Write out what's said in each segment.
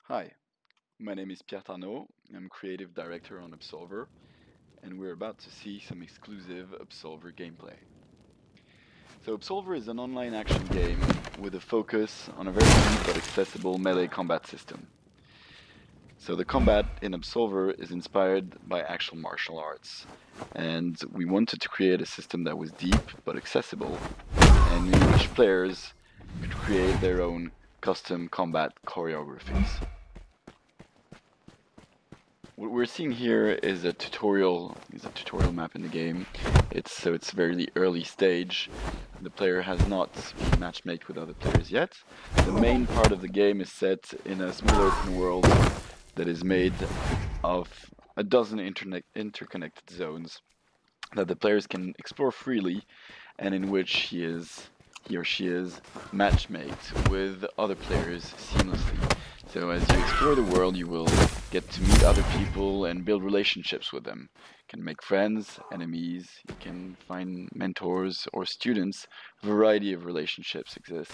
Hi, my name is Pierre Tarnaud. I'm creative director on Absolver, and we're about to see some exclusive Absolver gameplay. So Absolver is an online action game with a focus on a very deep but accessible melee combat system. So the combat in Absolver is inspired by actual martial arts, and we wanted to create a system that was deep but accessible, and in which players could create their own custom combat choreographies. What we're seeing here is a tutorial map in the game. It's very early stage. The player has not been matchmaked with other players yet. The main part of the game is set in a small open world that is made of a dozen interconnected zones that the players can explore freely, and in which he or she is matchmaked with other players seamlessly. So as you explore the world, you will get to meet other people and build relationships with them. You can make friends, enemies, you can find mentors or students. A variety of relationships exist.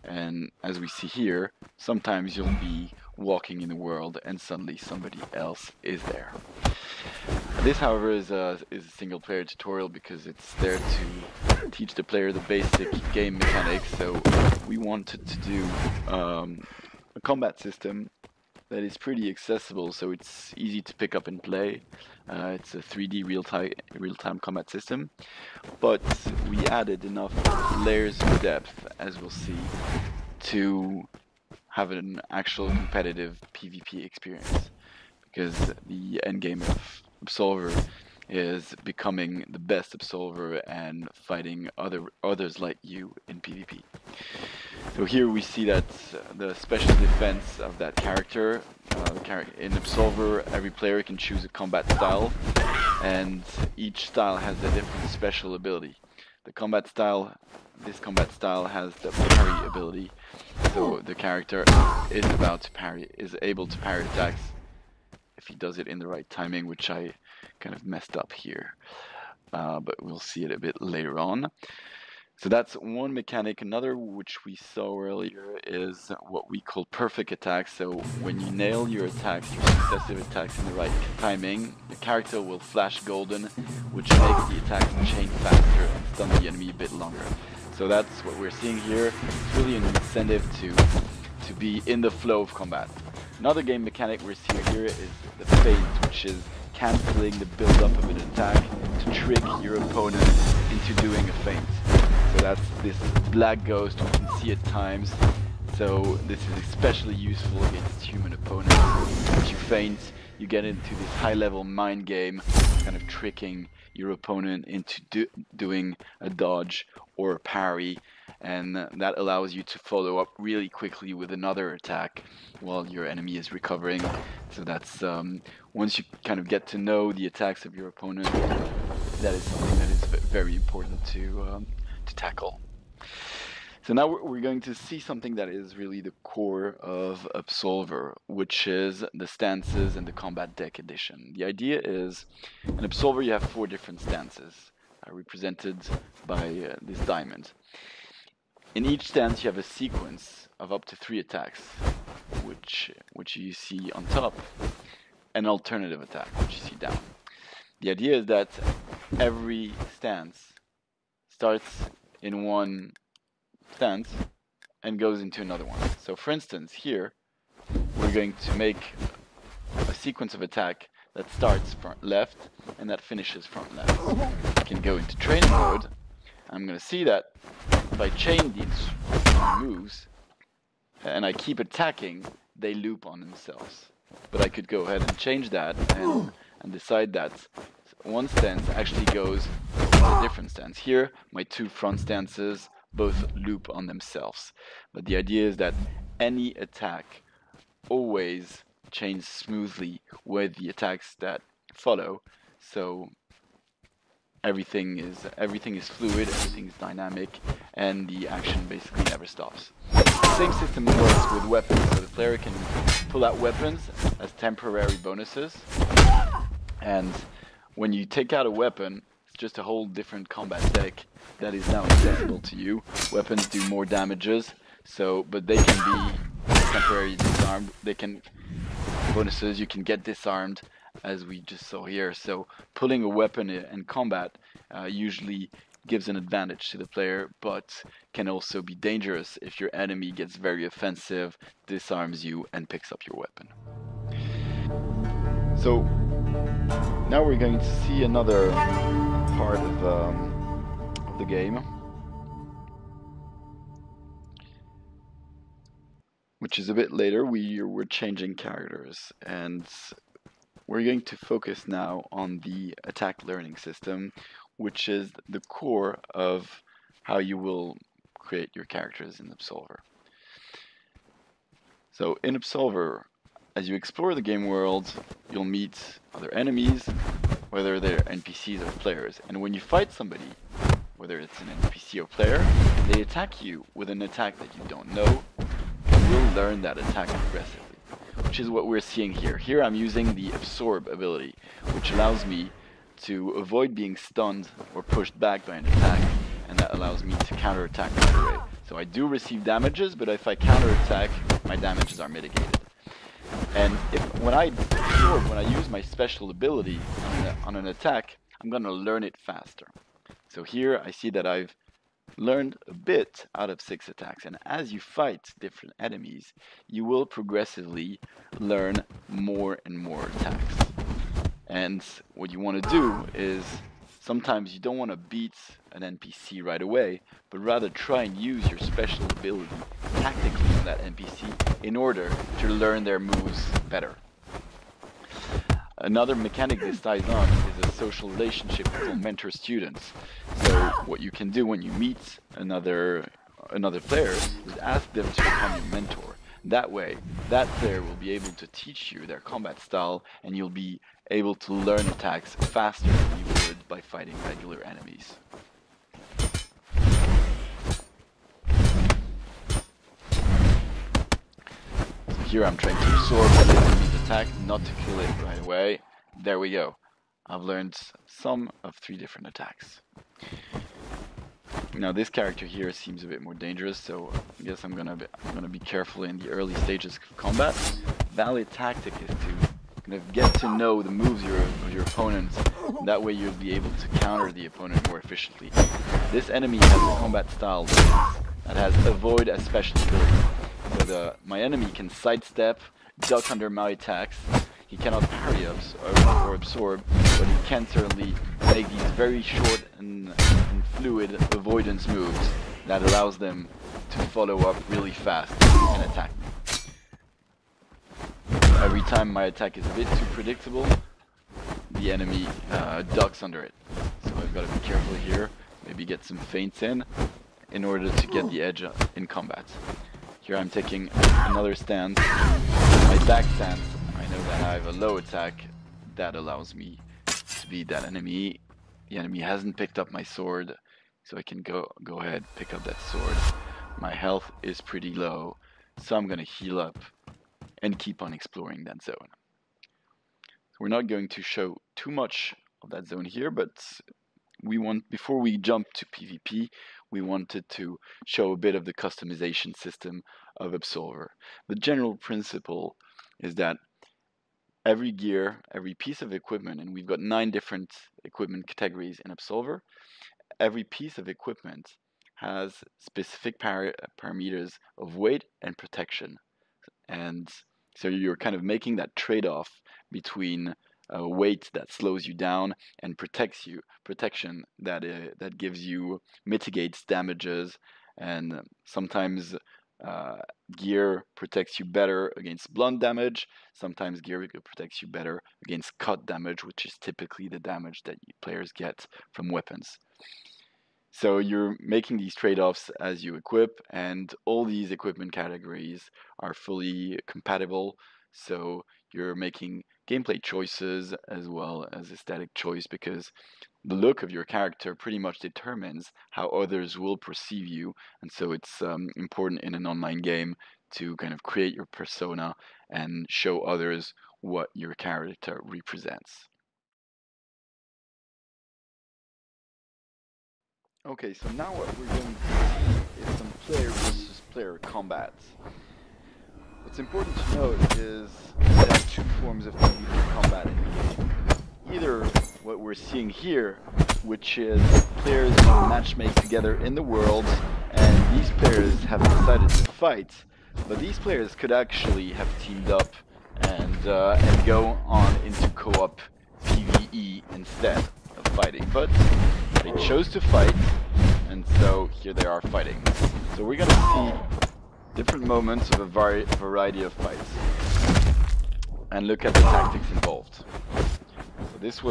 And as we see here, sometimes you'll be walking in the world and suddenly somebody else is there. This, however, is a single-player tutorial because it's there to teach the player the basic game mechanics. So we wanted to do a combat system that is pretty accessible, so it's easy to pick up and play. It's a 3D real-time combat system, but we added enough layers of depth, as we'll see, to have an actual competitive PvP experience, because the endgame of Absolver is becoming the best Absolver and fighting others like you in PvP. So here we see that the special defense of that character. In Absolver, every player can choose a combat style, and each style has a different special ability. This combat style has the parry ability, so the character is able to parry attacks if he does it in the right timing, which I kind of messed up here, but we'll see it a bit later on. So that's one mechanic. Another, which we saw earlier, is what we call perfect attacks. So when you nail your attacks, your successive attacks in the right timing, the character will flash golden, which makes the attacks chain faster and stun the enemy a bit longer. So that's what we're seeing here. It's really an incentive to be in the flow of combat. Another game mechanic we're seeing here is the feint, which is cancelling the build-up of an attack to trick your opponent into doing a feint. So that's this black ghost we can see at times. So this is especially useful against human opponents. As you feint, you get into this high-level mind game, kind of tricking your opponent into doing a dodge or a parry, and that allows you to follow up really quickly with another attack while your enemy is recovering. So that's once you kind of get to know the attacks of your opponent, that is something that is very important to tackle. So now we're going to see something that is really the core of Absolver, which is the stances and the combat deck edition. The idea is, in Absolver you have 4 different stances, represented by this diamond. In each stance you have a sequence of up to 3 attacks, which you see on top, an alternative attack, which you see down. The idea is that every stance starts in one stance and goes into another one. So for instance, here we're going to make a sequence of attack that starts front left and that finishes front left. I can go into training mode. I'm going to see that if I chain these moves and I keep attacking, they loop on themselves. But I could go ahead and change that and decide that one stance actually goes to a different stance. Here, my 2 front stances both loop on themselves. But the idea is that any attack always chains smoothly with the attacks that follow. So everything is fluid, everything is dynamic, and the action basically never stops. The same system works with weapons, so the player can pull out weapons as temporary bonuses, and when you take out a weapon, it's just a whole different combat deck that is now accessible to you. Weapons do more damages, but they can be temporarily disarmed. They can bonuses. You can get disarmed, as we just saw here. So pulling a weapon in combat usually gives an advantage to the player, but can also be dangerous if your enemy gets very offensive, disarms you, and picks up your weapon. So now we're going to see another part of the game, which is a bit later. We're changing characters, and we're going to focus now on the attack learning system, which is the core of how you will create your characters in Absolver. So in Absolver, as you explore the game world, you'll meet other enemies, whether they're NPCs or players. And when you fight somebody, whether it's an NPC or player, they attack you with an attack that you don't know, and you'll learn that attack progressively, which is what we're seeing here. Here I'm using the Absorb ability, which allows me to avoid being stunned or pushed back by an attack, and that allows me to counterattack right away. So I do receive damages, but if I counterattack, my damages are mitigated. And when I use my special ability on an attack, I'm going to learn it faster. So here I see that I've learned a bit out of 6 attacks, and as you fight different enemies, you will progressively learn more and more attacks. And what you want to do is, sometimes you don't want to beat an NPC right away, but rather try and use your special ability tactically on that NPC in order to learn their moves better. Another mechanic this ties on is a social relationship called mentor-students. So what you can do when you meet another player is ask them to become your mentor. That way, that player will be able to teach you their combat style, and you'll be able to learn attacks faster than you would by fighting regular enemies. So here I'm trying to absorb the enemy's attack, not to kill it right away. There we go. I've learned some of 3 different attacks. Now this character here seems a bit more dangerous, so I guess I'm gonna be careful in the early stages of combat. Valid tactic is to kind of get to know the moves of your opponents. That way you'll be able to counter the opponent more efficiently. This enemy has a combat style that has avoid as special ability. So my enemy can sidestep, duck under my attacks. He cannot parry or absorb, but he can certainly make these very short and fluid avoidance moves that allows them to follow up really fast and attack me. Every time my attack is a bit too predictable, the enemy ducks under it. So I've got to be careful here, maybe get some feints in order to get the edge in combat. Here I'm taking another stance. My back stance, I know that I have a low attack that allows me to beat that enemy. The enemy hasn't picked up my sword, so I can go ahead, pick up that sword. My health is pretty low, so I'm gonna heal up and keep on exploring that zone. So we're not going to show too much of that zone here, but before we jump to PvP, we wanted to show a bit of the customization system of Absolver. The general principle is that every gear, every piece of equipment, and we've got 9 different equipment categories in Absolver, every piece of equipment has specific parameters of weight and protection. And so you're kind of making that trade-off between weight that slows you down and protection that gives you, mitigates damages, and sometimes gear protects you better against blunt damage. Sometimes gear protects you better against cut damage, which is typically the damage that players get from weapons. So you're making these trade-offs as you equip, and all these equipment categories are fully compatible. So you're making gameplay choices as well as aesthetic choice, because the look of your character pretty much determines how others will perceive you. And so it's important in an online game to kind of create your persona and show others what your character represents. Okay, so now what we're going to see is some player versus player combat. What's important to note is there are two forms of PvP combat in the game. Either what we're seeing here, which is players who matchmake together in the world, and these players have decided to fight, but these players could actually have teamed up and go on into co-op PvE instead of fighting. But they chose to fight, and so here they are fighting. So we're gonna see different moments of a variety of fights, and look at the tactics involved. So this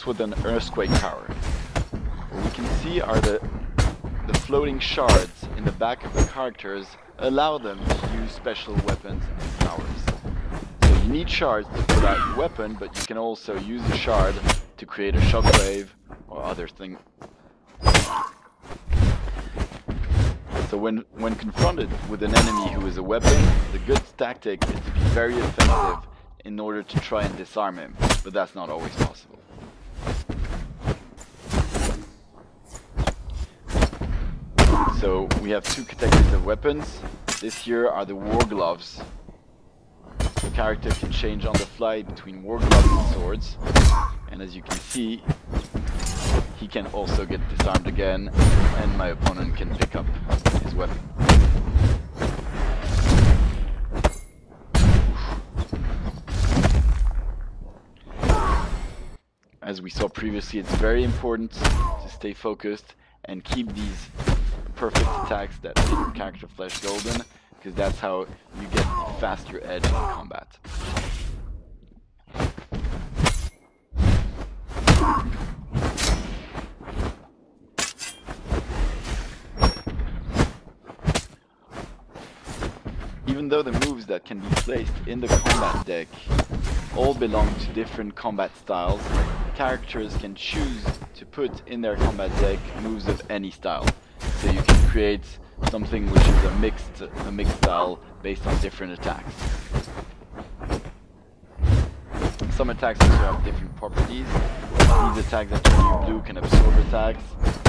was an earthquake tower. What we can see are the floating shards in the back of the characters allow them to use special weapons and powers. So you need shards to pull out your weapon, but you can also use a shard to create a shockwave or other thing. So when confronted with an enemy who is a weapon, the good tactic is to be very offensive in order to try and disarm him, but that's not always possible. So we have two categories of weapons. This here are the war gloves. The character can change on the fly between war gloves and swords, and as you can see, he can also get disarmed again, and my opponent can pick up his weapon. As we saw previously, it's very important to stay focused and keep these perfect attacks that make your character flesh golden, because that's how you get a faster edge in combat. Even though the moves that can be placed in the combat deck all belong to different combat styles, characters can choose to put in their combat deck moves of any style. So you can create something which is a mixed style based on different attacks. Some attacks also have different properties. These attacks that turn you blue can absorb attacks.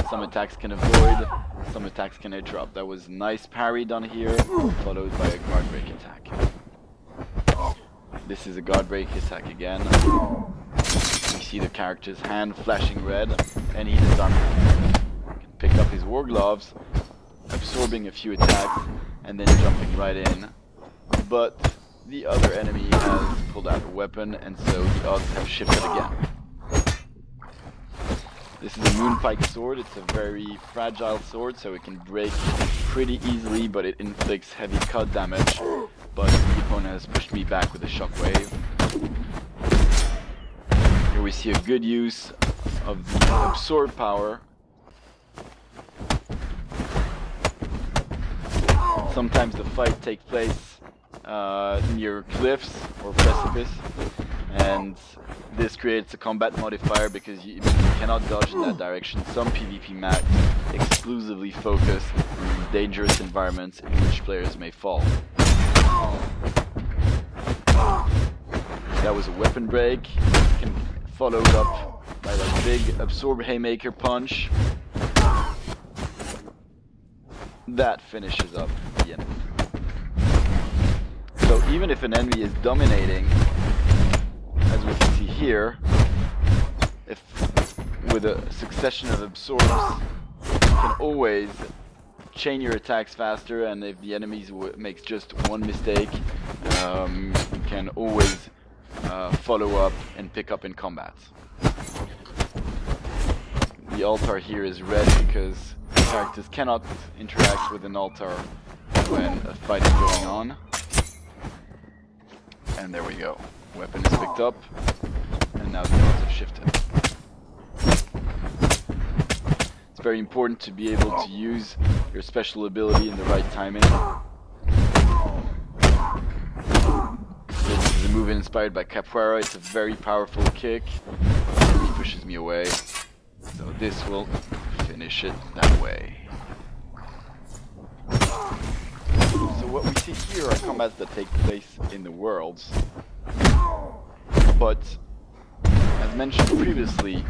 Some attacks can avoid. Some attacks can interrupt. That was a nice parry done here, followed by a guard break attack. This is a guard break attack again. We see the character's hand flashing red, and he disarmed him. He can pick up his war gloves, absorbing a few attacks, and then jumping right in. But the other enemy has pulled out a weapon, and so the odds have shifted again. This is a Moonpike sword. It's a very fragile sword, so it can break pretty easily, but it inflicts heavy cut damage. But the opponent has pushed me back with a shockwave. Here we see a good use of the absorb power. Sometimes the fight takes place near cliffs or precipice, and this creates a combat modifier because you cannot dodge in that direction. Some PvP maps exclusively focus on these dangerous environments in which players may fall. That was a weapon break, followed up by that big absorb haymaker punch. That finishes up the enemy. So even if an enemy is dominating, as we can see here, if with a succession of absorbs, you can always chain your attacks faster, and if the enemy makes just one mistake, you can always follow up and pick up in combat. The altar here is red because characters cannot interact with an altar when a fight is going on. And there we go. Weapon is picked up, and now the odds have shifted. It's very important to be able to use your special ability in the right timing. This is a move inspired by Capoeira. It's a very powerful kick. He pushes me away. So this will finish it that way. So what we see here are combats that take place in the worlds. But, as mentioned previously,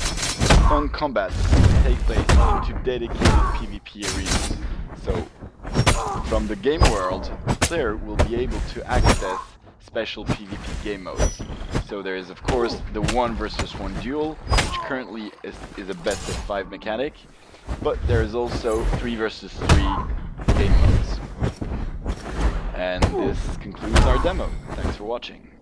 fun combats take place into dedicated PvP arenas. So, from the game world, player will be able to access special PvP game modes. So there is of course the 1 versus 1 duel, which currently is a best of 5 mechanic, but there is also 3 versus 3 game modes. And this concludes our demo. Thanks for watching.